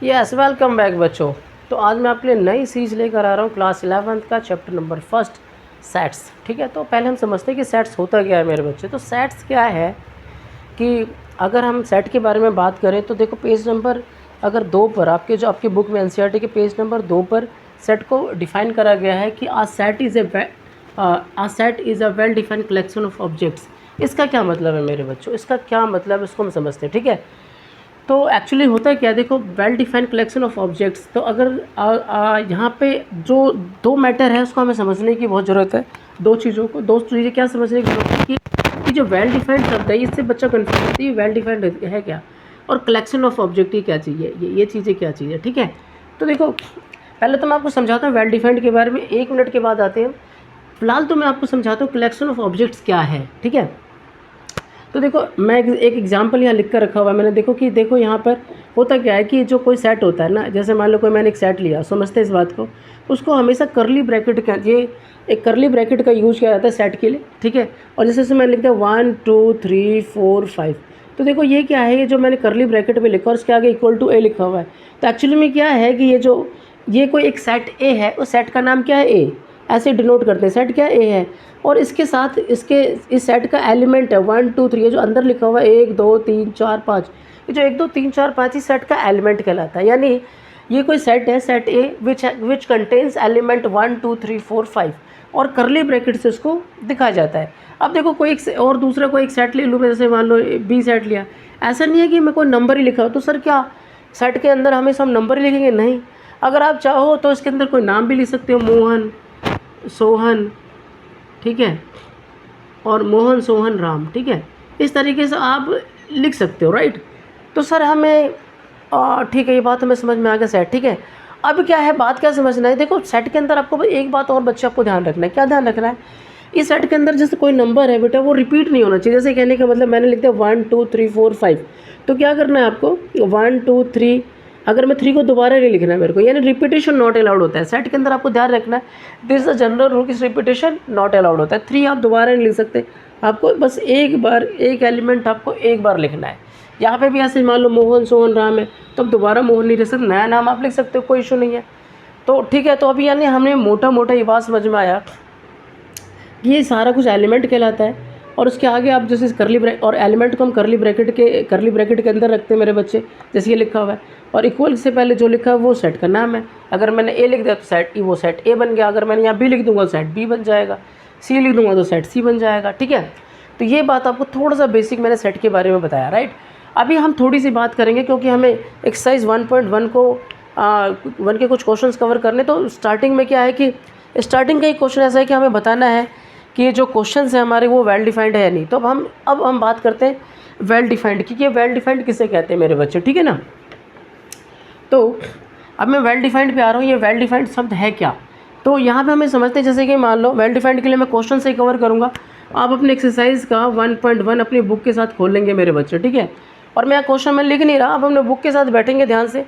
Yes, welcome back बच्चों। तो आज मैं आपके लिए नई सीरीज लेकर आ रहा हूँ क्लास 11th का चैप्टर नंबर फर्स्ट, सेट्स। ठीक है, तो पहले हम समझते हैं कि सेट्स होता क्या है मेरे बच्चे। तो सेट्स क्या है कि अगर हम सेट के बारे में बात करें तो देखो पेज नंबर अगर 2 पर आपकी बुक में एनसीईआरटी के पेज नंबर 2 पर सेट को डिफ़ाइन करा गया है कि a set is a well defined collection of objects. इसका क्या मतलब है मेरे बच्चों, इसका क्या मतलब है इसको हम समझते हैं। ठीक है, तो एक्चुअली होता है क्या, देखो well defined collection of objects. तो अगर यहाँ पे जो दो मैटर है उसको हमें समझने की बहुत ज़रूरत है। दो चीज़ें क्या समझने की ज़रूरत है कि जो वेल डिफाइंड शब्द है इससे बच्चा कन्फ्यूज होती है, वेल डिफाइंड है क्या और कलेक्शन ऑफ ऑब्जेक्ट ही क्या चाहिए, ये चीज़ें क्या चीज़ है। ठीक है, तो देखो पहले तो मैं आपको समझाता हूँ वेल डिफाइंड के बारे में, 1 मिनट के बाद आते हैं। फिलहाल तो मैं आपको समझाता हूँ कलेक्शन ऑफ ऑब्जेक्ट्स क्या है। ठीक है, तो देखो मैं एक एग्जांपल यहाँ लिख कर रखा हुआ है मैंने। देखो यहाँ पर होता क्या है कि जो कोई सेट होता है ना, जैसे मान लो कोई मैंने एक सेट लिया, समझते हैं इस बात को, उसको हमेशा करली ब्रैकेट का एक करली ब्रैकेट का यूज़ किया जाता है सेट के लिए। ठीक है, और जैसे मैंने लिखता है 1 2 3 4 5। तो देखो ये क्या है, ये जो मैंने करली ब्रैकेट में लिखा और उसके आगे इक्वल टू ए लिखा हुआ है। तो एक्चुअली में क्या है कि ये कोई एक सेट ए है, उस सेट का नाम क्या है ए, ऐसे डिनोट करते हैं। सेट क्या ए है और इसके साथ इस सेट का एलिमेंट है 1 2 3, ये जो अंदर लिखा हुआ है 1 2 3 4 5, ये जो 1 2 3 4 5 इस सेट का एलिमेंट कहलाता है। यानी ये कोई सेट है, set A which contains element 1 2 3 4 5 और करली ब्रैकेट से उसको दिखाया जाता है। अब देखो कोई और दूसरा कोई एक सेट ले लूँ मैं, जैसे मान लो बी सेट लिया। ऐसा नहीं है कि मैं कोई नंबर ही लिखा हो, तो सर क्या सेट के अंदर हमेशा हम नंबर ही लिखेंगे? नहीं, अगर आप चाहो तो इसके अंदर कोई नाम भी लिख सकते हो, मोहन, सोहन, ठीक है, और मोहन सोहन राम। ठीक है, इस तरीके से आप लिख सकते हो, राइट। तो सर हमें ठीक है, ये बात हमें समझ में आ गया सेट। ठीक है, अब क्या है, बात क्या समझना है, देखो सेट के अंदर आपको एक बात और बच्चे आपको ध्यान रखना है। क्या ध्यान रखना है, इस सेट के अंदर जैसे कोई नंबर है बेटा वो रिपीट नहीं होना चाहिए। जैसे कहने का मतलब मैंने लिख दिया 1 2 3 4 5, तो क्या करना है आपको 1 2 3, अगर मैं 3 को दोबारा नहीं लिखना है मेरे को, यानी रिपीटेशन नॉट अलाउड होता है सेट के अंदर। आपको ध्यान रखना है, this is a general rule, किस रिपीटेशन नॉट अलाउड होता है। 3 आप दोबारा नहीं लिख सकते, आपको बस एक बार एक एलिमेंट आपको एक बार लिखना है। यहाँ पे भी ऐसे मान लो मोहन सोहन राम है, तो अब दोबारा मोहन नहीं लिख सकते, नया नाम आप लिख सकते हो, कोई इशू नहीं है। तो ठीक है, तो अभी यानी हमने मोटा मोटा ये बात समझ में आया कि ये सारा कुछ एलिमेंट कहलाता है। और उसके आगे आप जैसे करली ब्रैकेट, और एलिमेंट को हम करली ब्रैकेट के अंदर रखते हैं मेरे बच्चे, जैसे ये लिखा हुआ है। और इक्वल से पहले जो लिखा है वो सेट का नाम है। अगर मैंने ए लिख दिया तो सेट वो सेट ए बन गया। अगर मैंने यहाँ बी लिख दूंगा तो सेट बी बन जाएगा, सी लिख दूंगा तो सेट सी बन जाएगा। ठीक है, तो ये बात आपको थोड़ा सा बेसिक मैंने सेट के बारे में बताया, राइट। अभी हम थोड़ी सी बात करेंगे क्योंकि हमें एक्सरसाइज 1.1 को 1 के कुछ क्वेश्चंस कवर करने। तो स्टार्टिंग में क्या है कि स्टार्टिंग का एक क्वेश्चन ऐसा है कि हमें बताना है कि ये जो क्वेश्चंस हैं हमारे वो वेल डिफाइंड है या नहीं। तो अब हम बात करते हैं वेल डिफाइंड की, ये वेल डिफाइंड किसे कहते हैं मेरे बच्चे। ठीक है ना, तो अब मैं वेल डिफाइंड पे आ रहा हूँ। ये वेल डिफाइंड शब्द है क्या, तो यहाँ पे हमें समझते हैं। जैसे कि मान लो वेल डिफाइंड के लिए मैं क्वेश्चन से कवर करूँगा, आप अपने एक्सरसाइज का 1.1 अपनी बुक के साथ खोल लेंगे मेरे बच्चे। ठीक है, और मैं क्वेश्चन में लिख नहीं रहा, आप अपने बुक के साथ बैठेंगे ध्यान से।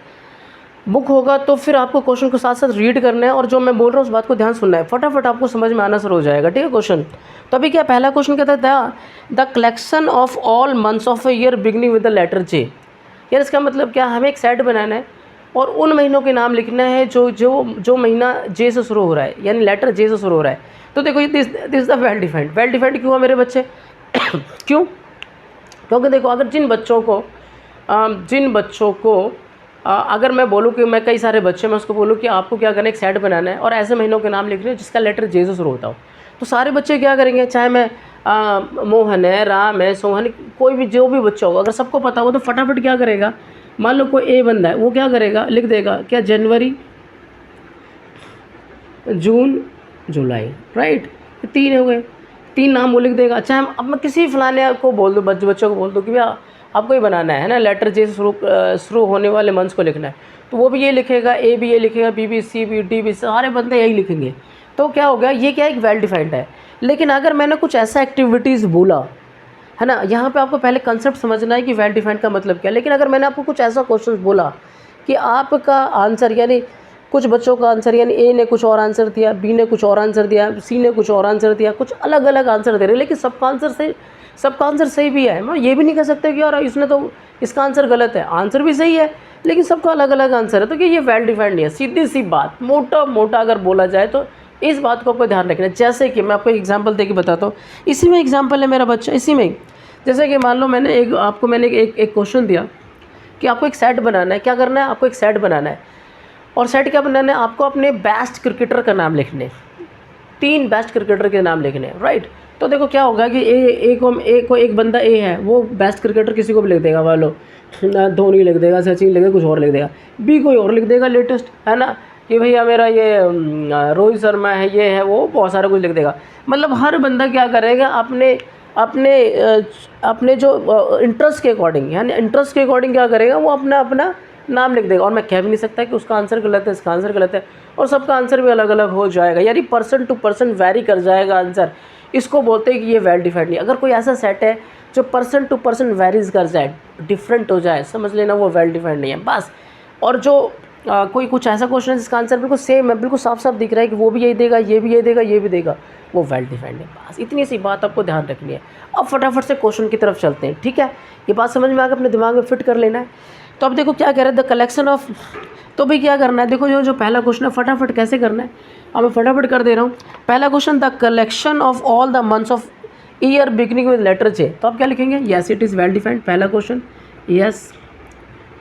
बुक होगा तो फिर आपको क्वेश्चन को साथ साथ रीड करना है और जो मैं बोल रहा हूँ उस बात को ध्यान सुनना है, फटाफट आपको समझ में आना शुरू हो जाएगा। ठीक है, क्वेश्चन तो अभी क्या पहला क्वेश्चन कहता था the collection of all months of a year beginning with the letter J. यार इसका मतलब क्या, हमें एक सेट बनाना है और उन महीनों के नाम लिखना है जो महीना जे से शुरू हो रहा है, यानी लेटर जे से शुरू हो रहा है। तो देखो this the well defined. Well defined क्यों है मेरे बच्चे क्यों, क्योंकि देखो अगर जिन बच्चों को अगर मैं बोलूँ कि मैं कई सारे बच्चे, मैं उसको बोलूँ कि आपको क्या करना है, एक सेट बनाना है और ऐसे महीनों के नाम लिखने हैं जिसका लेटर जे से शुरू होता हो, तो सारे बच्चे क्या करेंगे, चाहे मैं मोहन है, राम है, सोहन, कोई भी जो भी बच्चा होगा, अगर सबको पता हो तो फटाफट क्या करेगा, मान लो कोई ए बंदा है, वो क्या करेगा, लिख देगा क्या जनवरी जून जुलाई, राइट। 3 हो गए, 3 नाम वो लिख देगा। अच्छा अब मैं किसी फलाने को बोल दूँ, बच्चों को बोल दूँ कि भैया आपको ये बनाना है ना, लेटर जे से शुरू होने वाले मंथ्स को लिखना है, तो वो भी ये लिखेगा, ए भी ये लिखेगा, बी भी, सी भी, डी भी, सारे बंदे यही लिखेंगे। तो क्या हो गया, ये क्या एक वेल डिफाइंड है। लेकिन अगर मैंने कुछ ऐसा एक्टिविटीज़ बोला है ना, यहाँ पे आपको पहले कंसेप्ट समझना है कि वेल डिफाइंड का मतलब क्या है। लेकिन अगर मैंने आपको कुछ ऐसा क्वेश्चन बोला कि आपका आंसर, यानी कुछ बच्चों का आंसर, यानी ए ने कुछ और आंसर दिया, बी ने कुछ और आंसर दिया, सी ने कुछ और आंसर दिया, कुछ अलग अलग आंसर दे रहे, लेकिन सबका आंसर सही भी है। मैं ये भी नहीं कह सकते कि यार इसने तो इसका आंसर गलत है, आंसर भी सही है लेकिन सबका अलग अलग आंसर है, तो कि ये वेल डिफाइंड नहीं है। सीधी सी बात, मोटा मोटा अगर बोला जाए तो इस बात को आपको ध्यान रखना है। जैसे कि मैं आपको एग्जांपल देके बताता हूँ, इसी में एग्जांपल है मेरा बच्चा, इसी में ही। जैसे कि मान लो मैंने एक क्वेश्चन दिया कि आपको एक सेट बनाना है। क्या करना है, आपको एक सेट बनाना है, और सेट क्या बनाना है, आपको अपने बेस्ट क्रिकेटर का नाम लिखने, 3 बेस्ट क्रिकेटर के नाम लिखने हैं, राइट। तो देखो क्या होगा कि एक बंदा ए है, वो बेस्ट क्रिकेटर किसी को भी लिख देगा, मान लो धोनी लिख देगा, सचिन लिख देगा, कुछ और लिख देगा। बी कोई और लिख देगा लेटेस्ट, है ना, कि भैया मेरा ये रोहित शर्मा है, ये है, वो बहुत सारा कुछ लिख देगा। मतलब हर बंदा क्या करेगा, अपने अपने अपने जो इंटरेस्ट के अकॉर्डिंग, यानी इंटरेस्ट के अकॉर्डिंग क्या करेगा, वो अपना अपना नाम लिख देगा। और मैं कह भी नहीं सकता कि उसका आंसर गलत है, इसका आंसर गलत है, और सबका आंसर भी अलग अलग हो जाएगा, यानी पर्सन टू पर्सन वैरी कर जाएगा आंसर। इसको बोलते हैं कि ये वेल डिफाइंड नहीं। अगर कोई ऐसा सेट है जो पर्सन टू पर्सन वेरीज कर जाए, डिफरेंट हो जाए, समझ लेना वो वेल डिफाइंड नहीं है, बस। और जो कोई कुछ ऐसा क्वेश्चन है जिसका आंसर बिल्कुल सेम है, बिल्कुल साफ साफ दिख रहा है कि वो भी यही देगा, ये भी यही देगा, ये भी देगा, वो वेल डिफाइंड है। बस इतनी सी बात आपको ध्यान रखनी है। अब फटाफट से क्वेश्चन की तरफ चलते हैं, ठीक है। ये बात समझ में आकर अपने दिमाग में फिट कर लेना है। तो अब देखो क्या कह रहे हैं, द कलेक्शन ऑफ, तो भाई क्या करना है, देखो जो पहला क्वेश्चन है फटाफट कैसे करना है, अब मैं फटाफट कर दे रहा हूँ। पहला question, the collection of all the months of year beginning with letter J. तो आप क्या लिखेंगे, yes it is well defined, पहला question, yes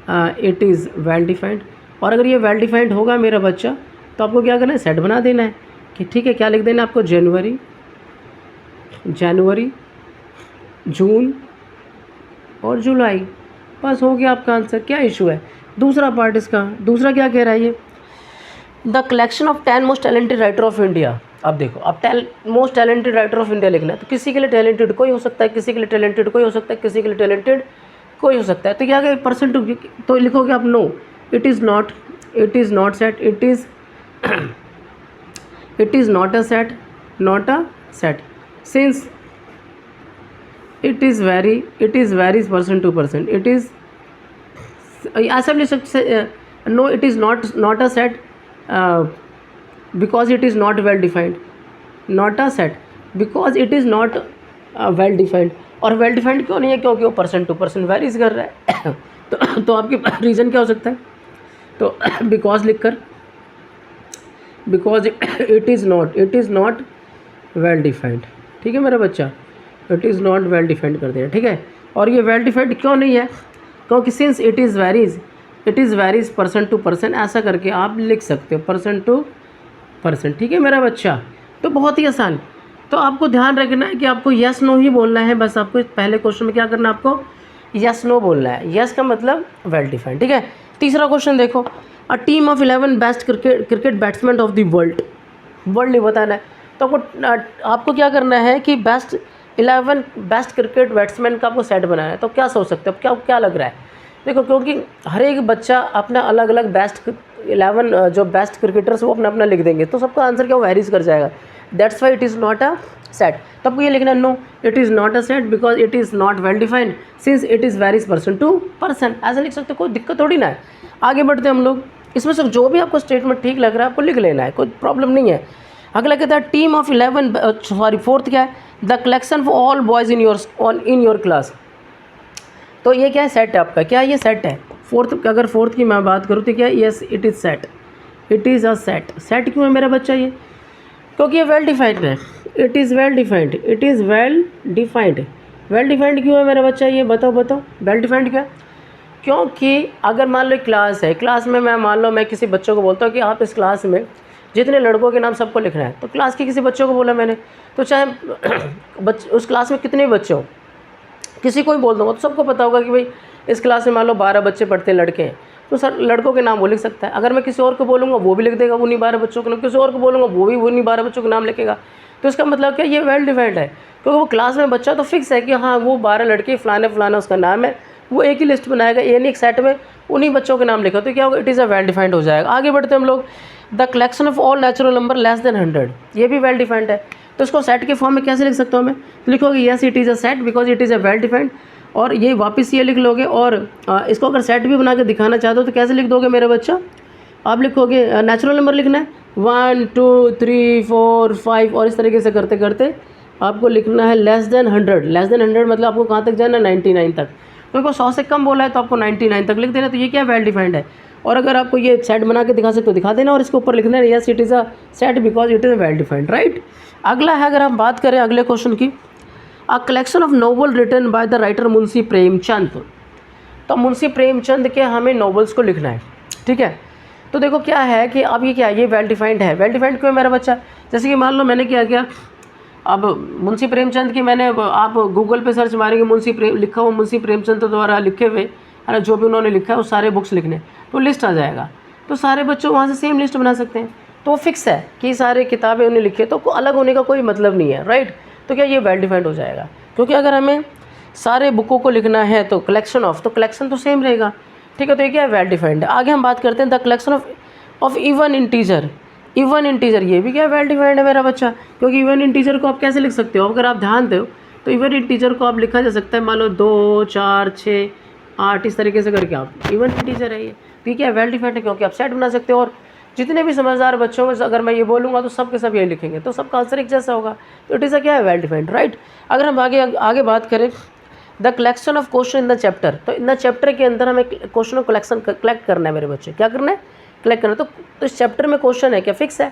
it is well defined. और अगर ये वेल डिफाइंड होगा मेरा बच्चा, तो आपको क्या करना है, सेट बना देना है कि ठीक है, क्या लिख देना है आपको, जनवरी, जून और जुलाई, बस हो गया आपका आंसर। क्या इशू है। दूसरा पार्ट इसका, दूसरा क्या कह रहा है ये, the collection of 10 most talented writer of India. अब देखो, अब most talented writer of India लिखना है, तो किसी के लिए टैलेंटेड कोई हो सकता है, किसी के लिए टैलेंटेड कोई हो सकता है, किसी के लिए टैलेंटेड कोई हो सकता है। तो क्या कहें, परसेंट टू, तो लिखोगे आप no, it is not set, it is not a set, since it is varies person to person, it is, ऐसा भी लिख सकते, no it is not a set because it is not well defined, not a set because it is not well defined. और well defined क्यों नहीं है, क्योंकि वो पर्सन टू पर्सन वेरीज कर रहा है। तो आपके रीज़न क्या हो सकता है, तो बिकॉज लिखकर, because it is not well defined, ठीक है मेरा बच्चा, it is not well defined कर दिया, ठीक है। और ये वेल डिफाइंड क्यों नहीं है, क्योंकि since it is varies person to person, ऐसा करके आप लिख सकते हो, पर्सन टू पर्सन, ठीक है मेरा बच्चा। तो बहुत ही आसान। तो आपको ध्यान रखना है कि आपको येस नो ही बोलना है, बस आपको पहले क्वेश्चन में क्या करना है, आपको येस नो बोलना है। येस का मतलब वेल डिफाइंड, ठीक है। तीसरा क्वेश्चन देखो, a team of 11 best cricket batsman of the world नहीं बताना है। तो आपको क्या करना है कि 11 बेस्ट क्रिकेट बैट्समैन का आपको सेट बनाना है। तो क्या सोच सकते हो, क्या लग रहा है, देखो, क्योंकि हर एक बच्चा अपना अलग अलग 11 जो बेस्ट क्रिकेटर्स वो अपना लिख देंगे, तो सबका आंसर क्या वेरीज कर जाएगा। That's why it is not a set. तो आपको ये लिखना है, no it is not a set because it is not well defined since it is varies person to person, ऐसा लिख सकते हो, कोई दिक्कत थोड़ी ना है। आगे बढ़ते हम लोग, इसमें से जो भी आपको स्टेटमेंट ठीक लग रहा है आपको लिख लेना है, कोई प्रॉब्लम नहीं है। अगला कहता है टीम ऑफ 11, फोर्थ क्या है, the collection for all boys in your class. तो ये क्या है, सेट है आपका, क्या ये सेट है। अगर फोर्थ की मैं बात करूँ तो क्या, yes it is set, it is a set. Set क्यों है मेरा बच्चा ये, क्योंकि ये वेल डिफाइंड है, it is well defined, it is well defined क्यों है मेरा बच्चा ये, बताओ वेल डिफाइंड क्या। क्योंकि अगर मान लो क्लास है, क्लास में मैं किसी बच्चों को बोलता हूँ कि आप इस क्लास में जितने लड़कों के नाम सबको लिखना है, तो क्लास के किसी बच्चों को बोला मैंने, तो चाहे उस क्लास में कितने बच्चे हों, किसी को भी बोल दूँगा तो सबको पता होगा कि भाई इस क्लास में मान लो 12 बच्चे पढ़ते हैं, लड़के हैं, तो सर लड़कों के नाम वो लिख सकता है। अगर मैं किसी और को बोलूँगा वो भी लिख देगा उन्हीं 12 बच्चों के नाम, किसी और को बोलूँगा वो भी उन्हीं 12 बच्चों के नाम लिखेगा। तो इसका मतलब क्या, ये वेल डिफाइंड है, क्योंकि वो क्लास में बच्चा तो फिक्स है कि हाँ वो 12 लड़के फलाना उसका नाम है, वो एक ही लिस्ट बनाएगा, यानी एक सेट में उन्हीं बच्चों के नाम लिखा, तो क्या होगा, it is a well defined हो जाएगा। आगे बढ़ते हम लोग, the collection of all natural number less than 100, ये भी वेल डिफाइंड है। तो इसको सेट के फॉर्म में कैसे लिख सकता हूँ मैं, तो लिखोगे yes it is a set because it is a well defined, और ये वापस ये लिख लोगे। और इसको अगर सेट भी बना के दिखाना चाहते हो तो कैसे लिख दोगे मेरा बच्चा, आप लिखोगे नेचुरल नंबर लिखना है 1 2 3 4 5, और इस तरीके से करते करते आपको लिखना है लेस देन 100 मतलब आपको कहाँ तक जाना है, 99 तक। क्योंकि 100 से कम बोला है तो आपको 99 तक लिख देना, तो ये क्या वेल डिफाइंड है। और अगर आपको ये सेट बना के दिखा सकते हो दिखा देना, और इसके ऊपर लिखना है yes it is a set because it is well defined, right. अगला है, अगर हम बात करें अगले क्वेश्चन की, a collection of novel written by the writer Munshi Premchand. तो मुंशी प्रेमचंद के हमें नॉवेल्स को लिखना है, ठीक है। तो देखो क्या है कि अब ये क्या है, ये वेल डिफाइंड है। वेल डिफाइंड क्यों है मेरा बच्चा, जैसे कि मान लो मैंने क्या किया, अब मुंशी प्रेमचंद की मैंने, आप गूगल पे सर्च मारेंगे मुंशी प्रेम लिखा हुआ, मुंशी प्रेमचंद द्वारा लिखे हुए है ना जो भी उन्होंने लिखा है वो सारे बुक्स लिखने, तो लिस्ट आ जाएगा। तो सारे बच्चों वहाँ से सेम लिस्ट बना सकते हैं, तो वो फिक्स है कि सारे किताबें उन्हें लिखे, तो अलग होने का कोई मतलब नहीं है, राइट। तो क्या ये वेल डिफाइंड हो जाएगा, क्योंकि अगर हमें सारे बुकों को लिखना है तो कलेक्शन ऑफ, तो कलेक्शन तो सेम रहेगा, ठीक है। तो ये क्या है, वेल डिफाइंड है। आगे हम बात करते हैं the collection of even integer. Even integer ये भी क्या वेल डिफाइंड है मेरा बच्चा, क्योंकि इवन इंटीजर को आप कैसे लिख सकते हो, अगर आप ध्यान दो तो इवन इंटीजर को आप लिखा जा सकता है, मान लो 2 4 6 8 इस तरीके से करके आप, इवन इंटीजर है ये। तो ये क्या वेल डिफाइंड है, क्योंकि आप सेट बना सकते हो। और जितने भी समझदार बच्चों में अगर मैं ये बोलूँगा तो सब के सब ये लिखेंगे, तो सबका आंसर एक जैसा होगा। तो इट इज़ क्या है, वेल डिफाइंड, राइट। अगर हम आगे बात करें the collection of question in the chapter, तो इन द चैप्टर के अंदर हमें क्वेश्चन को कलेक्ट करना है मेरे बच्चे, क्या करना है, कलेक्ट करना। तो इस चैप्टर में क्वेश्चन है क्या, फिक्स है।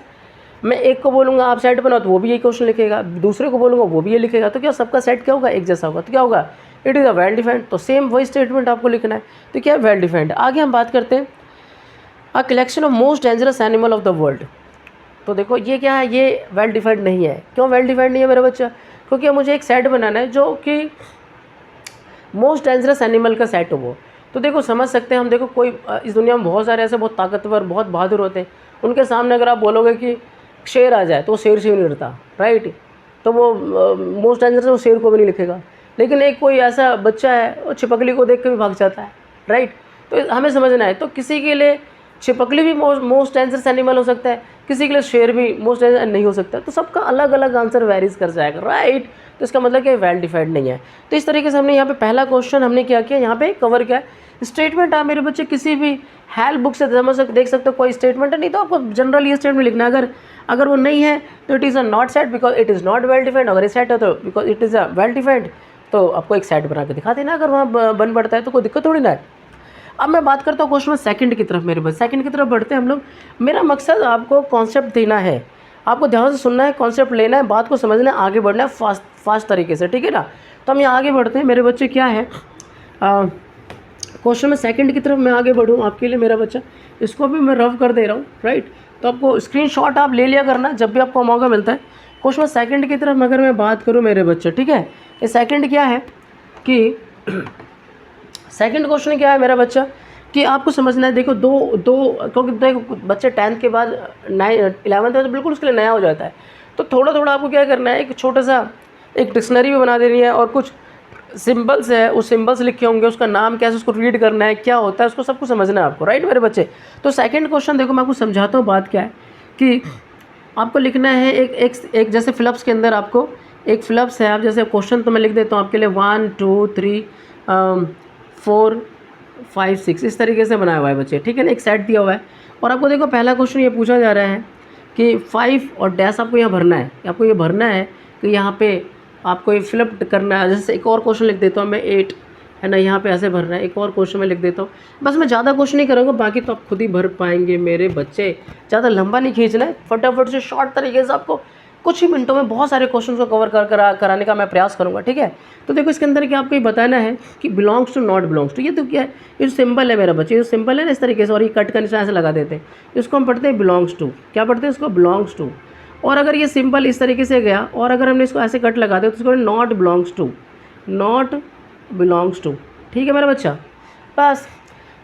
मैं एक को बोलूँगा आप सेट बनाओ तो वो भी यही क्वेश्चन लिखेगा, दूसरे को बोलूँगा वो भी ये लिखेगा, तो क्या सबका सेट क्या होगा, एक जैसा होगा। तो क्या होगा, it is a well defined. तो सेम वही स्टेटमेंट आपको लिखना है, तो क्या है, वेल डिफाइंड। आगे हम बात करते हैं अ collection of most dangerous animal of the world. तो देखो ये क्या है, ये वेल डिफाइंड नहीं है। क्यों वेल डिफाइंड नहीं है मेरा बच्चा, क्योंकि मुझे एक सेट बनाना है जो कि मोस्ट डेंजरस एनिमल का सेट हो वो। तो देखो समझ सकते हैं हम, देखो कोई इस दुनिया में बहुत सारे ऐसे बहुत ताकतवर बहुत बहादुर होते हैं, उनके सामने अगर आप बोलोगे कि शेर आ जाए तो वो शेर से भी नहीं डरता, राइट। तो वो मोस्ट डेंजरस वो शेर को भी नहीं लिखेगा। लेकिन एक कोई ऐसा बच्चा है वो छिपकली को देख के भी भाग जाता है, राइट। तो हमें समझना है, तो किसी के लिए छिपकली भी मोस्ट डेंजरस एनिमल हो सकता है, किसी के लिए शेर भी मोस्ट डेंजरस नहीं हो सकता, तो सबका अलग अलग आंसर वेरीज कर जाएगा, राइट। तो इसका मतलब कि वेल डिफाइंड नहीं है। तो इस तरीके से हमने यहाँ पे पहला क्वेश्चन हमने क्या किया, यहाँ पे कवर किया स्टेटमेंट। आप मेरे बच्चे किसी भी हेल्प बुक से देख सकते हो, कोई स्टेटमेंट है नहीं तो आपको जनरल ये स्टेटमेंट लिखना है। अगर वो नहीं है तो it is a not set because it is not well defined. अगर ये सेट है तो because it is a well defined, तो आपको एक सेट बना के दिखा देना, अगर वहाँ बन पड़ता है तो कोई दिक्कत थोड़ी ना है। अब मैं बात करता हूँ क्वेश्चन सेकंड की तरफ। मेरे बच्चे सेकंड की तरफ बढ़ते हैं हम लोग। मेरा मकसद आपको कॉन्सेप्ट देना है, आपको ध्यान से सुनना है, कॉन्सेप्ट लेना है, बात को समझना है, आगे बढ़ना है फास्ट तरीके से, ठीक है ना। तो हम यहाँ आगे बढ़ते हैं मेरे बच्चे। क्या है क्वेश्चन में सेकंड की तरफ मैं आगे बढ़ूँ आपके लिए मेरा बच्चा, इसको भी मैं रफ कर दे रहा हूँ, राइट। तो आपको स्क्रीनशॉट आप ले लिया करना जब भी आपको मौका मिलता है। क्वेश्चन सेकंड की तरफ अगर मैं बात करूँ मेरे बच्चे, ठीक है। ये सेकंड क्या है कि सेकंड क्वेश्चन क्या है मेरा बच्चा कि आपको समझना है। देखो क्योंकि देखो बच्चे 10th के बाद 11th में तो बिल्कुल उसके लिए नया हो जाता है, तो थोड़ा थोड़ा आपको क्या करना है, एक छोटा सा एक डिक्शनरी भी बना देनी है, और कुछ सिंबल्स है, उस सिंबल्स लिखे होंगे, उसका नाम कैसे, उसको रीड करना है, क्या होता है, उसको सब कुछ समझना है आपको, राइट मेरे बच्चे। तो सेकंड क्वेश्चन देखो मैं आपको समझाता हूँ। बात क्या है कि आपको लिखना है एक जैसे फिलअप्स के अंदर आपको एक फिलअप्स है, आप जैसे क्वेश्चन तो मैं लिख देता हूँ आपके लिए 1 2 3 4 5 6 इस तरीके से बनाया हुआ है बच्चे, ठीक है ना। एक सेट दिया हुआ है, और आपको देखो पहला क्वेश्चन ये पूछा जा रहा है कि 5 और डैश आपको यहाँ भरना है, आपको ये भरना है कि यहाँ पे आपको ये फिलअप करना है। जैसे एक और क्वेश्चन लिख देता हूँ मैं 8 है ना, यहाँ पे ऐसे भरना है। एक और क्वेश्चन मैं लिख देता हूँ, बस मैं ज़्यादा क्वेश्चन नहीं करूँगा, बाकी तो आप खुद ही भर पाएंगे मेरे बच्चे। ज़्यादा लंबा नहीं खींचना है, फटाफट से शॉर्ट तरीके से आपको कुछ ही मिनटों में बहुत सारे क्वेश्चन को कवर कराने का मैं प्रयास करूँगा, ठीक है। तो देखो इसके अंदर क्या आपको ये बताना है कि belongs to not belongs to, ये तो क्या है, ये जो सिंबल है मेरा बच्चे, ये जो सिंबल है ना इस तरीके से, और ये कट का निशान ऐसे लगा देते हैं, इसको हम पढ़ते हैं बिलोंग्स टू। क्या पढ़ते हैं इसको, बिलोंग्स टू। और अगर ये सिंबल इस तरीके से गया और अगर हमने इसको ऐसे कट लगा दिया तो इसको not belongs to, not belongs to, ठीक है मेरा बच्चा। बस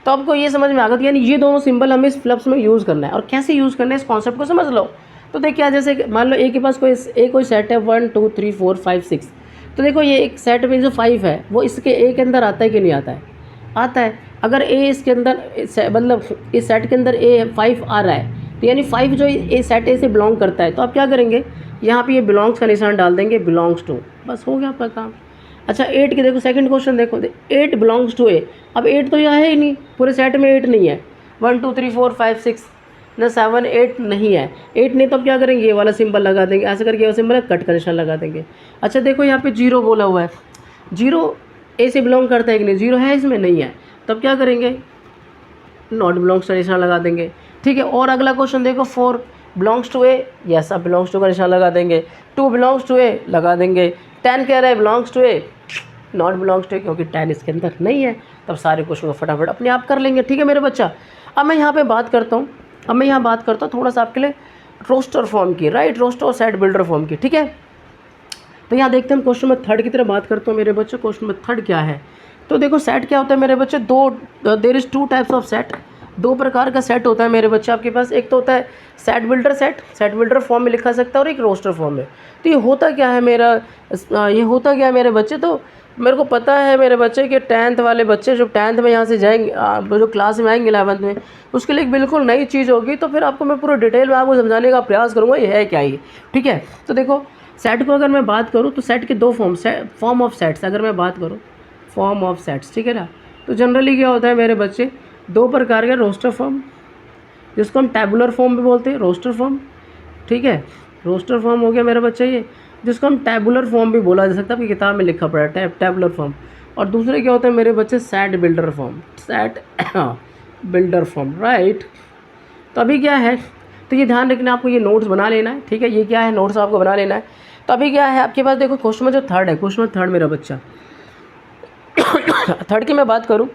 तो आपको ये समझ में आ गया, यानी ये दोनों सिंबल हमें इस फ्लप्स में यूज़ करना है, और कैसे यूज़ करना है इस कॉन्सेप्ट को समझ लो। तो देखिए जैसे मान लो ए के पास कोई सेट है 1 2 3 4 5 6, तो देखो ये एक सेट में जो 5 है वो इसके ए के अंदर आता है कि नहीं आता है, आता है। अगर ए इसके अंदर मतलब इस सेट के अंदर ए 5 आ रहा है, तो यानी 5 जो ए सेट ए से बिलोंग करता है, तो आप क्या करेंगे, यहाँ पे ये बिलोंग्स का निशान डाल देंगे, बिलोंग्स टू, बस हो गया आपका काम। अच्छा 8 के देखो सेकंड क्वेश्चन देखो, 8 बिलोंग्स टू ए। अब 8 तो यहाँ है ही नहीं, पूरे सेट में 8 नहीं है, 1 2 3 4 5 6 ना 7 8 नहीं है, 8 नहीं तो अब क्या करेंगे, ये वाला सिंबल लगा देंगे, ऐसे करके ये सिंबल है, कट का निशान लगा देंगे। अच्छा देखो यहाँ पे 0 बोला हुआ है, 0 ए से बिलोंग करता है कि नहीं, जीरो है इसमें नहीं है, तब क्या करेंगे, नॉट बिलोंग्स का निशान लगा देंगे। ठीक है, और अगला क्वेश्चन देखो, 4 बिलोंग्स टू ए, यस आप बिलोंग्स टू का निशान लगा देंगे। 2 बिलोंग्स टू ए लगा देंगे। 10 कह रहा है belongs to A, not belongs to A, क्योंकि 10 इसके अंदर नहीं है, तब सारे क्वेश्चन को फटाफट अपने आप कर लेंगे। ठीक है मेरे बच्चा, अब मैं यहाँ पे बात करता हूँ, थोड़ा सा आपके लिए रोस्टर फॉर्म की, राइट, रोस्टर और सेट बिल्डर फॉर्म की। ठीक है, तो यहाँ देखते हैं, क्वेश्चन नंबर 3 की तरफ बात करता हूँ मेरे बच्चों। क्वेश्चन नंबर 3 क्या है, तो देखो सेट क्या होता है मेरे बच्चे, there is 2 types of set, 2 प्रकार का सेट होता है मेरे बच्चे आपके पास। एक तो होता है सेट बिल्डर फॉर्म में लिखा सकता है, और एक रोस्टर फॉर्म में। तो ये होता क्या है मेरे बच्चे, तो मेरे को पता है मेरे बच्चे कि 10th वाले बच्चे जो 10th में यहाँ से जाएंगे, जो क्लास में आएंगे 11th में, उसके लिए एक बिल्कुल नई चीज़ होगी। तो फिर आपको मैं पूरा डिटेल में आपको समझाने का प्रयास करूँगा ये है क्या ये। ठीक है, तो देखो सेट को अगर मैं बात करूँ तो सेट के 2 फॉर्म ऑफ सेट्स, अगर मैं बात करूँ फॉर्म ऑफ सेट्स, ठीक है ना, तो जनरली क्या होता है मेरे बच्चे, 2 प्रकार के रोस्टर फॉर्म, जिसको हम टैबुलर फॉर्म भी बोलते हैं, रोस्टर फॉर्म। ठीक है, रोस्टर फॉर्म हो गया मेरा बच्चा ये, जिसको हम टैबुलर फॉर्म भी बोला जा सकता है, आपकी किताब में लिखा पड़ा है टैबुलर फॉर्म। और दूसरे क्या होता है मेरे बच्चे, सेट बिल्डर फॉर्म, राइट। तो अभी क्या है, तो ये ध्यान रखना, आपको ये नोट्स बना लेना है। ठीक है, ये क्या है, नोट्स आपको बना लेना है। तो अभी क्या है आपके पास, देखो क्वेश्चन में जो 3rd है, क्वेश्चन 3rd मेरा बच्चा 3rd की मैं बात करूँ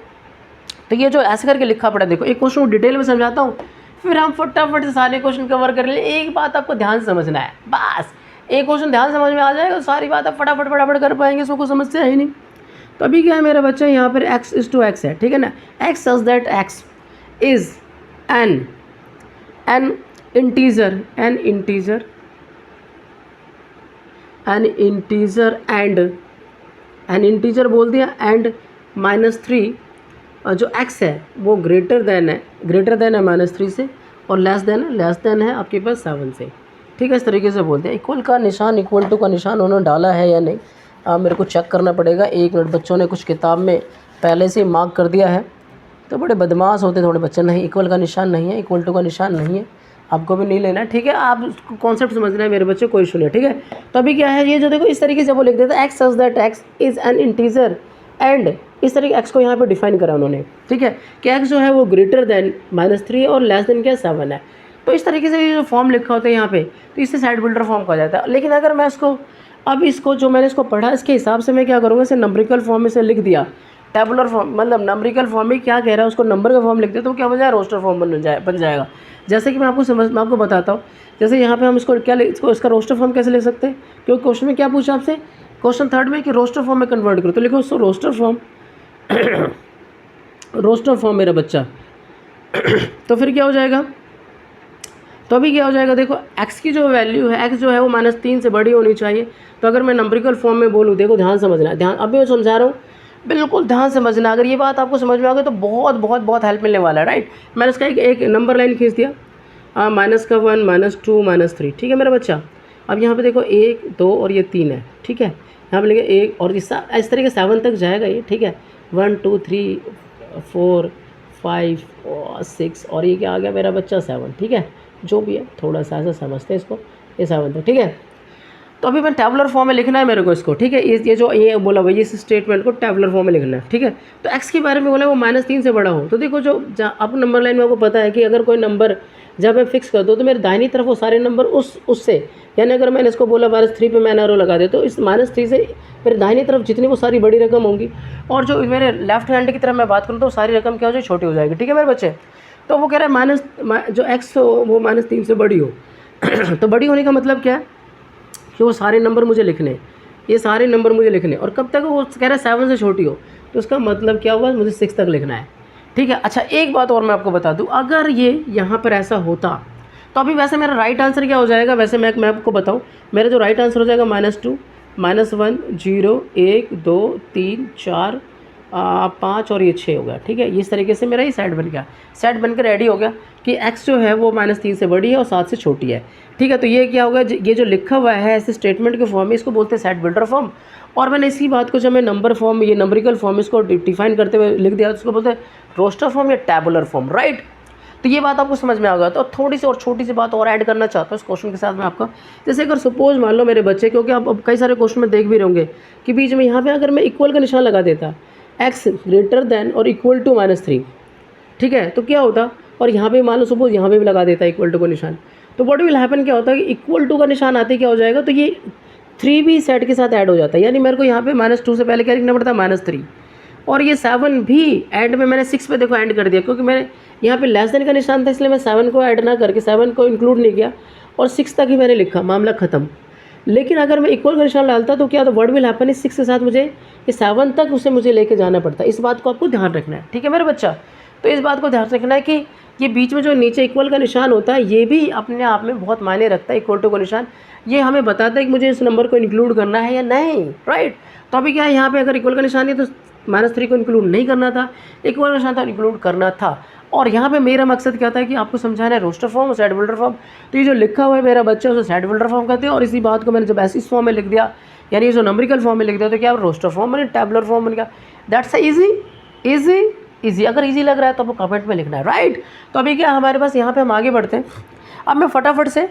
तो ये जो ऐसे करके लिखा पड़ा है, देखो एक क्वेश्चन को डिटेल में समझाता हूँ, फिर हम फटाफट से सारे क्वेश्चन कवर कर ले। एक बात आपको ध्यान समझना है, बस एक क्वेश्चन ध्यान समझ में आ जाएगा तो सारी बात आप फटाफट कर पाएंगे, इसको कोई समस्या है ही नहीं। तो अभी क्या है मेरा बच्चा, यहाँ पर x इज टू x है, ठीक है ना, x such that x is an integer N integer बोल दिया, एंड -3 जो x है वो ग्रेटर देन है -3 से, और लेस देन है आपके पास 7 से। ठीक है, इस तरीके से बोलते हैं। इक्वल का निशान, इक्वल टू का निशान उन्होंने डाला है या नहीं, मेरे को चेक करना पड़ेगा। 1 मिनट, बच्चों ने कुछ किताब में पहले से मार्क कर दिया है, तो बड़े बदमाश होते थोड़े बच्चे। नहीं, इक्वल का निशान नहीं है, इक्वल टू का निशान नहीं है, आपको भी नहीं लेना है। ठीक है, आप उसको कॉन्सेप्ट समझना है मेरे बच्चे, कोई इशू नहीं। ठीक है, तो अभी क्या है, ये जो देखो इस तरीके से वो लिख देता है, x such that x is an integer and, इस तरीके x को यहाँ पे डिफाइन करा उन्होंने। ठीक है, कि x जो है वो ग्रेटर देन -3 और लेस देन क्या 7 है। तो इस तरीके से ये जो फॉर्म लिखा होता है यहाँ पे, तो इससे सेट बिल्डर फॉर्म कहा जाता है। लेकिन अगर मैं इसको जो मैंने इसको पढ़ा, इसके हिसाब से मैं क्या करूँगा, इसे नंबरिकल फॉर्म में से लिख दिया। टेबुलर फॉर्म मतलब नंबरिकल फॉर्म में क्या कह रहा है, उसको नंबर का फॉर्म लिख दे तो क्या बन जाएगा, रोस्टर फॉर्म बन जाएगा। जैसे कि मैं आपको बताता हूँ, जैसे यहाँ पे हम इसका रोस्टर फॉर्म कैसे ले सकते हैं, क्योंकि क्वेश्चन में क्या पूछा आपसे, क्वेश्चन 3rd में कि रोस्टर फॉर्म में कन्वर्ट करो, तो लिखो उसको रोस्टर फॉर्म मेरा बच्चा। तो फिर क्या हो जाएगा, तो अभी क्या हो जाएगा, देखो x की जो वैल्यू है, x जो है वो -3 से बड़ी होनी चाहिए। तो अगर मैं नंबरिकल फॉर्म में बोलूँ, देखो ध्यान समझना, अभी मैं समझा रहा हूँ, बिल्कुल ध्यान समझना। अगर ये बात आपको समझ में आ गई तो बहुत बहुत बहुत हेल्प मिलने वाला है, राइट। मैंने इसका एक नंबर लाइन खींच दिया, -1 -2 -3, ठीक है मेरा बच्चा। अब यहाँ पे देखो 1 2 और ये 3 है, ठीक है, यहाँ पे लिखे 1 और इस तरीके 7 तक जाएगा ये, ठीक है, 1 2 3 4 5 और 6 और ये क्या आ गया मेरा बच्चा 7, ठीक है, जो भी है थोड़ा सा ऐसा समझते हैं इसको, ये 7 तक, ठीक है। तो अभी मैं टैबुलर फॉर्म में लिखना है मेरे को इसको, ठीक है, ये बोला भाई इस स्टेटमेंट को टैबुलर फॉर्म में लिखना है, ठीक है। तो x के बारे में बोला वो -3 से बड़ा हो, तो देखो जो अब नंबर लाइन में आपको पता है कि अगर कोई नंबर जब मैं फिक्स कर दूँ तो मेरे दाहिनी तरफ वो सारे नंबर उससे, यानी अगर मैंने इसको बोला -3 पे मैंने एरो लगा दे, तो इस -3 से मेरे दाहिनी तरफ जितनी वो सारी बड़ी रकम होंगी, और जो मेरे लेफ्ट हैंड की तरफ मैं बात करूँ तो सारी रकम क्या हो जाए, छोटी हो जाएगी, ठीक है मेरे बच्चे। तो वो कह रहा है जो x हो वो -3 से बड़ी हो तो बड़ी होने का मतलब क्या है कि वो सारे नंबर मुझे लिखने, ये सारे नंबर मुझे लिखने, और कब तक वो कह रहा है 7 से छोटी हो, तो उसका मतलब क्या हुआ, मुझे 6 तक लिखना है, ठीक है। अच्छा एक बात और मैं आपको बता दूं, अगर ये यहाँ पर ऐसा होता तो अभी वैसे मेरा राइट आंसर क्या हो जाएगा, वैसे मैं आपको बताऊं, मेरा जो राइट आंसर हो जाएगा -2 -1 0 1 2 3 4 5 और ये 6 हो गया, ठीक है। इस तरीके से मेरा ये सेट बन गया, सेट बनकर रेडी हो गया कि x जो है वो -3 से बड़ी है और 7 से छोटी है, ठीक है। तो ये क्या होगा, ये जो लिखा हुआ है ऐसे स्टेटमेंट के फॉर्म में, इसको बोलते हैं सेट बिल्डर फॉर्म। और मैंने इसी बात को जब मैं नंबर फॉर्म, ये नंबरिकल फॉर्म इसको डिफाइन करते हुए लिख दिया, तो उसको बोलते हैं रोस्टर फॉर्म या टैबुलर फॉर्म, राइट। तो ये बात आपको समझ में आ गया। तो थोड़ी सी और छोटी सी बात और ऐड करना चाहता हूँ इस क्वेश्चन के साथ में आपको। जैसे अगर सपोज मान लो मेरे बच्चे, क्योंकि आप अब कई सारे क्वेश्चन में देख भी रहोगे कि बीच में यहाँ पे अगर मैं इक्वल का निशान लगा देता, x ग्रेटर देन और इक्वल टू -3, ठीक है, तो क्या होता, और यहाँ पे मान लो सपोज यहाँ पे भी लगा देता इक्वल टू का निशान, तो व्हाट विल हैपन, क्या होता है कि इक्वल टू का निशान आते क्या हो जाएगा, तो ये 3 भी सेट के साथ ऐड हो जाता है। यानी मेरे को यहाँ पे -2 से पहले क्या लिखना पड़ता है, -3, और ये 7 भी एंड में मैंने 6 पे देखो ऐड कर दिया, क्योंकि मैंने यहाँ पे लेस देन का निशान था, इसलिए मैं 7 को ऐड ना करके 7 को इंक्लूड नहीं किया और 6 तक ही मैंने लिखा, मामला ख़त्म। लेकिन अगर मैं इक्वल का निशान डालता तो क्या, तो वर्ड विल हैपन इस 6 के साथ मुझे ये 7 तक उसे मुझे लेके जाना पड़ता है। इस बात को आपको ध्यान रखना है, ठीक है मेरे बच्चा। तो इस बात को ध्यान रखना है कि ये बीच में जो नीचे इक्वल का निशान होता है ये भी अपने आप में बहुत मायने रखता है। इक्वल टू का निशान ये हमें बताता है कि मुझे इस नंबर को इंक्लूड करना है या नहीं, राइट। तो अभी क्या है, यहाँ पे अगर इक्वल का निशान है तो -3 को इंक्लूड नहीं करना था, इक्वल का निशान था इंक्लूड करना था। और यहाँ पे मेरा मकसद क्या था कि आपको समझाना है रोस्टर फॉर्म और सेट बिल्डर फॉर्म। तो ये जो लिखा हुआ है मेरा बच्चा उसे सेट बिल्डर फॉर्म कहते हैं, और इसी बात को मैंने जब ऐसे इस फॉर्म में लिख दिया, यानी ये जो नंबरिकल फॉर्म में लिख दिया, तो क्या रोस्टर फॉर्म बने, टैबुलर फॉर्म बन गया। That's easy. अगर ईजी लग रहा है तो आपको कमेंट में लिखना है, राइट। तो अभी क्या हमारे पास, यहाँ पे हम आगे बढ़ते हैं। अब मैं फटाफट से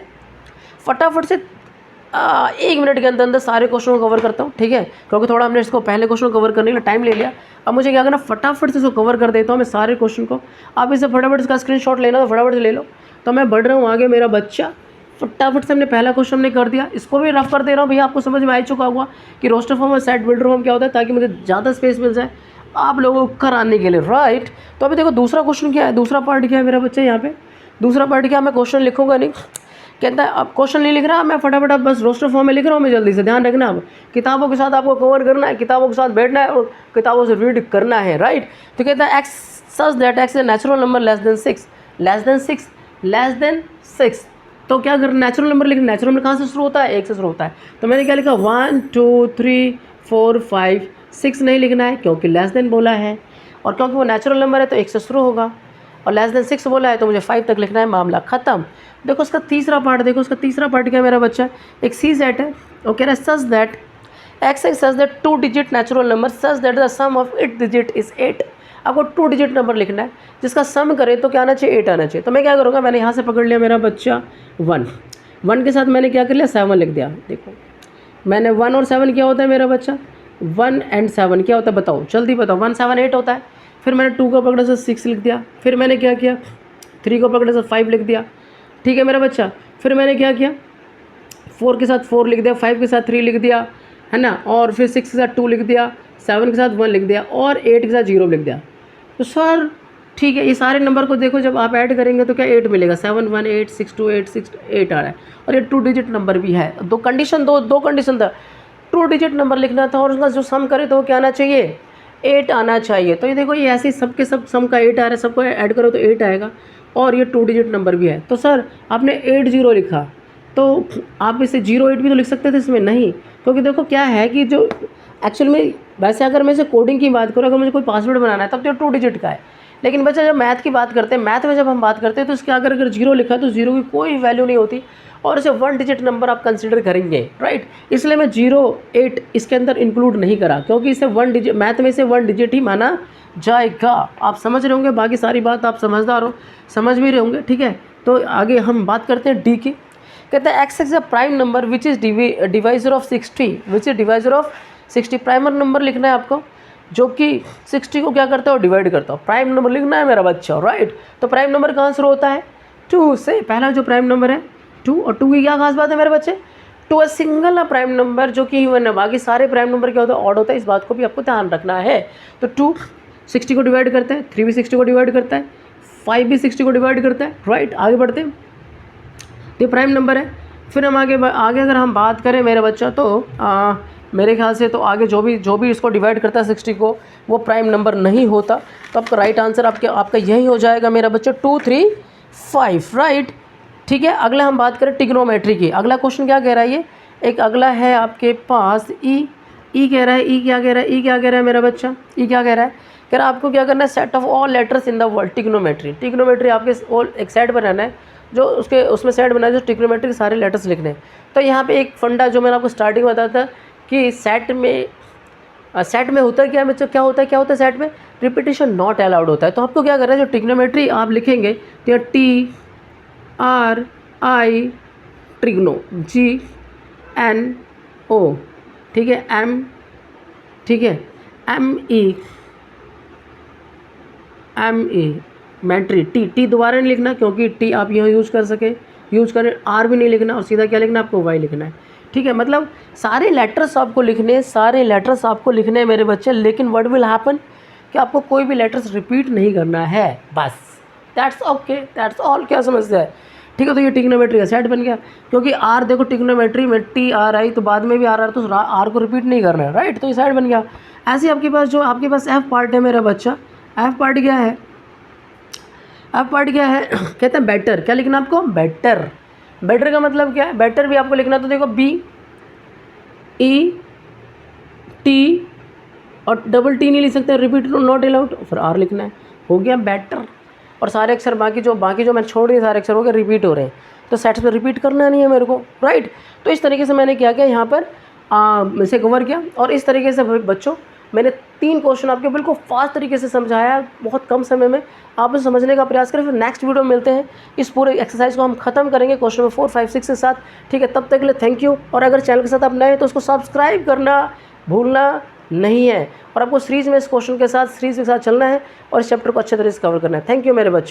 1 मिनट के अंदर सारे क्वेश्चन को कवर करता हूँ, ठीक है, क्योंकि थोड़ा हमने इसको पहले क्वेश्चन को कवर करने के लिए टाइम ले लिया। अब मुझे क्या करना, फटाफट से इसको कवर कर देता हूँ मैं सारे क्वेश्चन को। आप इसे फटाफट इसका स्क्रीनशॉट लेना तो फटाफट से ले लो। तो मैं बढ़ रहा हूँ आगे, मेरा बच्चा फटाफट से हमने पहला क्वेश्चन हमने कर दिया, इसको भी रफ कर दे रहा हूँ भैया, आपको समझ में आ चुका होगा कि रोस्टर फॉर्म और सेट बिल्डर फॉर्म क्या होता है, ताकि मुझे ज़्यादा स्पेस मिल जाए आप लोगों को कराने के लिए, राइट। तो अभी देखो दूसरा क्वेश्चन क्या है, दूसरा पार्ट क्या है मेरा बच्चा, यहाँ पे दूसरा पार्ट क्या, मैं क्वेश्चन लिखूंगा नहीं, कहता है अब क्वेश्चन नहीं लिख रहा मैं फटाफट, अब बस रोस्टर फॉर्म में लिख रहा हूँ मैं जल्दी से। ध्यान रखना, अब किताबों के साथ आपको कवर करना है, किताबों के साथ बैठना है और किताबों से रीड करना है, राइट। तो कहता है x such that x is natural number less than 6। तो क्या अगर नेचुरल नंबर लिखना, नेचुरल नंबर कहाँ से शुरू होता है, 1 से शुरू होता है। तो मैंने क्या लिखा, 1 2 3 4 5 6 नहीं लिखना है, क्योंकि लेस देन बोला है, और क्योंकि वो नेचुरल नंबर है तो 1 से शुरू होगा, और लेस देन 6 बोला है तो मुझे 5 तक लिखना है, मामला ख़त्म। देखो उसका तीसरा पार्ट, देखो उसका तीसरा पार्ट क्या है मेरा बच्चा, एक सी सेट है, वो कह रहा है such that x such that 2 digit natural number such that the sum of it digit is 8। आपको 2 डिजिट नंबर लिखना है जिसका सम करे तो क्या आना चाहिए, 8 आना चाहिए। तो मैं क्या करूँगा, मैंने यहाँ से पकड़ लिया मेरा बच्चा 1 के साथ मैंने क्या कर लिया, 7 लिख दिया। देखो मैंने 1 और 7 क्या होता है मेरा बच्चा, 1 एंड 7 क्या होता है बताओ, जल्दी बताओ। 1 7 8 होता है। फिर मैंने 2 को पकड़े से 6 लिख दिया, फिर मैंने क्या किया, 3 को पकड़े से 5 लिख दिया, ठीक है मेरा बच्चा। फिर मैंने क्या किया, 4 के साथ 4 लिख दिया, 5 के साथ 3 लिख दिया, है ना, और फिर 6 के साथ 2 लिख दिया, 7 के साथ 1 लिख दिया, और 8 के साथ 0 लिख दिया। तो सर ठीक है, ये सारे नंबर को देखो जब आप ऐड करेंगे तो क्या 8 मिलेगा, 7 1 8 6 2 8 6 8 आ रहा है, और ये 2 डिजिट नंबर भी है। दो कंडीशन था, 2 डिजिट नंबर लिखना था, और उसका जो सम करे तो क्या आना चाहिए, 8 आना चाहिए। तो ये देखो ये ऐसे ही सबके सब सम का 8 आ रहा है, सबको ऐड करो तो 8 आएगा, और ये 2 डिजिट नंबर भी है। तो सर आपने 8 0 लिखा, तो आप इसे 0 8 भी तो लिख सकते थे इसमें, नहीं, क्योंकि देखो क्या है कि जो एक्चुअल में वैसे अगर मैं इसे कोडिंग की बात करूँ, अगर मुझे कोई पासवर्ड बनाना है तब तो 2 डिजिट का है। लेकिन बच्चा जब मैथ की बात करते हैं, मैथ में जब हम बात करते हैं तो इसके अगर 0 लिखा है तो 0 की कोई वैल्यू नहीं होती, और इसे 1 डिजिट नंबर आप कंसिडर करेंगे, राइट। इसलिए मैं 0 8 इसके अंदर इंक्लूड नहीं करा, क्योंकि इसे 1 डिजिट, मैथ में इसे 1 डिजिट ही माना जाएगा। आप समझ रहे होंगे, बाकी सारी बात आप समझदार हो, समझ भी रहे होंगे, ठीक है। तो आगे हम बात करते हैं डी की। कहते हैं x is a prime number which is divisor of 60, which is divisor of 60। Primer number लिखना है आपको जो कि 60 को क्या करता है और डिवाइड करता है। प्राइम नंबर लिखना है मेरा बच्चा, राइट। तो प्राइम नंबर कहाँ शुरू होता है, 2 से। पहला जो प्राइम नंबर है 2, और 2 की क्या खास बात है मेरे बच्चे, 2 सिंगल प्राइम नंबर जो कि वन है, बाकी सारे प्राइम नंबर क्या होता है, ऑड होता है। इस बात को भी आपको ध्यान रखना है। तो 2 60 को डिवाइड करता है, 3 भी 60 को डिवाइड करता है, 5 भी 60 को डिवाइड करता है, राइट। आगे बढ़ते हैं, तो प्राइम नंबर है। फिर हम आगे अगर हम बात करें मेरे बच्चा, तो मेरे ख्याल से तो आगे जो भी इसको डिवाइड करता है 60 को, वो प्राइम नंबर नहीं होता। तो आपका राइट आंसर आपका यही हो जाएगा मेरा बच्चा, 2 3 5, राइट, ठीक है। अगला हम बात करें ट्रिग्नोमेट्री की। अगला क्वेश्चन क्या कह रहा है, ये एक अगला है आपके पास ई कह रहा है। ई क्या कह रहा है मेरा बच्चा, ई क्या कह रहा है, कह रहा है आपको क्या करना है, set of all letters in the world. Trigonometry आपके एक सेट बनाना है, जो उसमें सेट बनाया जो ट्रिग्नोमेट्री के सारे लेटर्स लिखने हैं। तो यहाँ पे एक फंडा जो मैंने आपको स्टार्टिंग में बताया था कि सेट में सेट में होता क्या है बच्चों, क्या होता है सेट में, रिपीटेशन नॉट अलाउड होता है। तो आपको क्या करना है, जो ट्रिग्नोमेट्री आप लिखेंगे तो T R I trigno G N O, ठीक है, एम, ठीक है, एम ई मैट्री, टी दोबारा नहीं लिखना क्योंकि टी आप यहाँ यूज़ करें, आर भी नहीं लिखना और सीधा क्या लिखना है आपको, वाई लिखना है, ठीक है। मतलब सारे लेटर्स आपको लिखने हैं मेरे बच्चे, लेकिन व्हाट विल हैपन कि आपको कोई भी लेटर्स रिपीट नहीं करना है, बस दैट्स ओके, दैट्स ऑल। क्या समझता है, ठीक है। तो ये ट्रिग्नोमेट्री का सेट बन गया, क्योंकि आर देखो ट्रिग्नोमेट्री में टी आर आई, तो बाद में भी आर तो आर को रिपीट नहीं करना है, राइट। तो ये सेट बन गया। ऐसे आपके पास एफ पार्ट है मेरा बच्चा। एफ पार्ट क्या है, कहते हैं बेटर। क्या लिखना आपको, बेटर का मतलब क्या है, बेटर भी आपको लिखना, तो देखो बी ई टी और डबल टी नहीं लिख सकते, रिपीट नॉट अलाउड, फिर आर लिखना है, हो गया बेटर। और सारे अक्षर बाकी जो मैं छोड़ दिए सारे अक्षर हो गए, रिपीट हो रहे हैं, तो सेट्स में रिपीट करना नहीं है मेरे को, राइट। तो इस तरीके से मैंने क्या किया यहाँ पर इसे कवर किया। और इस तरीके से बच्चों मैंने 3 क्वेश्चन आपके बिल्कुल फास्ट तरीके से समझाया, बहुत कम समय में आप इसे समझने का प्रयास करें। फिर नेक्स्ट वीडियो में मिलते हैं, इस पूरे एक्सरसाइज को हम खत्म करेंगे क्वेश्चन नंबर 4, 5, 6 के साथ, ठीक है। तब तक के लिए थैंक यू। और अगर चैनल के साथ आप नए हैं तो उसको सब्सक्राइब करना भूलना नहीं है। और आपको सीरीज़ के साथ चलना है और इस चैप्टर को अच्छे तरीके से कवर करना है। थैंक यू मेरे बच्चों।